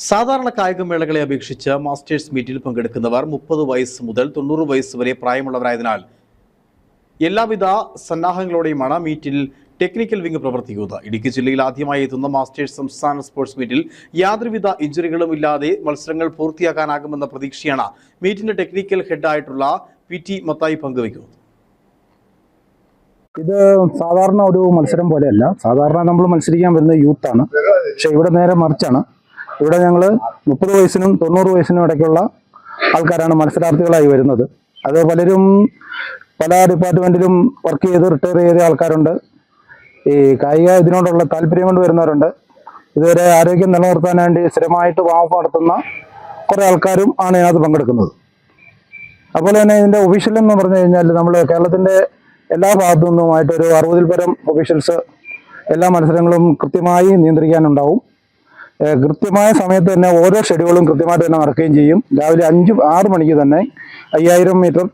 സാധാരണ കായികമേളകളെ അപേക്ഷിച്ച് മാസ്റ്റേഴ്സ് മീറ്റിൽ പങ്കെടുക്കുന്നവർ 30 വയസ്സ് മുതൽ 90 വയസ്സ് വരെ പ്രായമുള്ളവരായതിനാൽ എല്ലാവിധ സന്നാഹങ്ങളോടെയുമാണ് മീറ്റിൽ ടെക്നിക്കൽ വിംഗ് പ്രവർത്തിക്കുന്നത്. ഇടുക്കി ജില്ലയിൽ ആദ്യമായി എത്തുന്ന മാസ്റ്റേഴ്സ് സംസ്ഥാന സ്പോർട്സ് മീറ്റിൽ യാതൊരുവിധ ഇഞ്ചുറികളും ഇല്ലാതെ മത്സരങ്ങൾ പൂർത്തിയാക്കാനാകുമെന്ന പ്രതീക്ഷയാണ് മീറ്റിന്റെ ടെക്നിക്കൽ ഹെഡായിട്ടുള്ള PT മത്തായി പങ്കുവയ്ക്കുന്നത്. ഇത് സാധാരണ ഒരു മത്സരം പോലെയല്ല. സാധാരണ നമ്മൾ മത്സരിക്കാൻ വരുന്ന യൂത്താണ്, പക്ഷെ ഇവിടെ നേരെ മറിച്ചാണ്. ഇവിടെ ഞങ്ങൾ 30 വയസ്സിനും 90 വയസ്സിനും ഇടയ്ക്കുള്ള ആൾക്കാരാണ് മത്സരാർത്ഥികളായി വരുന്നത്. അത് പലരും പല ഡിപ്പാർട്ട്മെന്റിലും വർക്ക് ചെയ്ത് റിട്ടയർ ചെയ്ത ആൾക്കാരുണ്ട്. ഈ കായിക ഇതിനോടുള്ള താല്പര്യം കൊണ്ട് വരുന്നവരുണ്ട്. ഇതുവരെ ആരോഗ്യം നിലനിർത്താൻ വേണ്ടി സ്ഥിരമായിട്ട് വാമപ്പ് നടത്തുന്ന കുറേ ആൾക്കാരും ആണ് ഇതിനകത്ത് പങ്കെടുക്കുന്നത്. അതുപോലെ തന്നെ ഇതിൻ്റെ ഒഫീഷ്യൽ എന്ന് പറഞ്ഞു കഴിഞ്ഞാൽ നമ്മൾ കേരളത്തിൻ്റെ എല്ലാ ഭാഗത്തു നിന്നുമായിട്ടൊരു 60-ൽ പരം ഒഫീഷ്യൽസ് എല്ലാ മത്സരങ്ങളും കൃത്യമായി നിയന്ത്രിക്കാനുണ്ടാവും. കൃത്യമായ സമയത്ത് തന്നെ ഓരോ ഷെഡ്യൂളും കൃത്യമായിട്ട് തന്നെ നടക്കുകയും ചെയ്യും. രാവിലെ 5-6 മണിക്ക് തന്നെ 5000 മീറ്റർ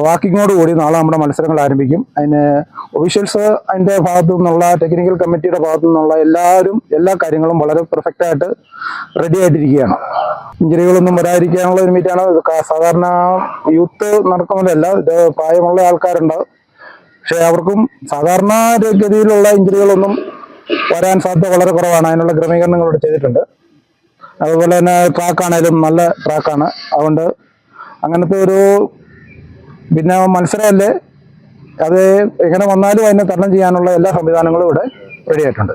വാക്കിങ്ങോട് കൂടി നാളെ നമ്മുടെ മത്സരങ്ങൾ ആരംഭിക്കും. അതിന് ഒഫീഷ്യൽസ് അതിൻ്റെ ഭാഗത്തു നിന്നുള്ള ടെക്നിക്കൽ കമ്മിറ്റിയുടെ ഭാഗത്തു നിന്നുള്ള എല്ലാവരും എല്ലാ കാര്യങ്ങളും വളരെ പെർഫെക്റ്റായിട്ട് റെഡി ആയിട്ടിരിക്കുകയാണ്. ഇഞ്ചുറികളൊന്നും വരാതിരിക്കാനുള്ള ഒരു മീറ്റാണ്. ഇത് സാധാരണ യൂത്ത് നടക്കുന്നതല്ല, ഇത് പ്രായമുള്ള ആൾക്കാരുണ്ട്. പക്ഷെ അവർക്കും സാധാരണ ഗതിയിലുള്ള ഇഞ്ചുറികളൊന്നും വരാൻ സാധ്യത വളരെ കുറവാണ്. അതിനുള്ള ക്രമീകരണങ്ങൾ ഇവിടെ ചെയ്തിട്ടുണ്ട്. അതുപോലെ തന്നെ ട്രാക്കാണേലും നല്ല ട്രാക്കാണ്. അതുകൊണ്ട് അങ്ങനത്തെ ഒരു പിന്നെ മത്സരമല്ലേ, അത് എങ്ങനെ വന്നാലും അതിനെ തരണം ചെയ്യാനുള്ള എല്ലാ സംവിധാനങ്ങളും ഇവിടെ റെഡി ആയിട്ടുണ്ട്.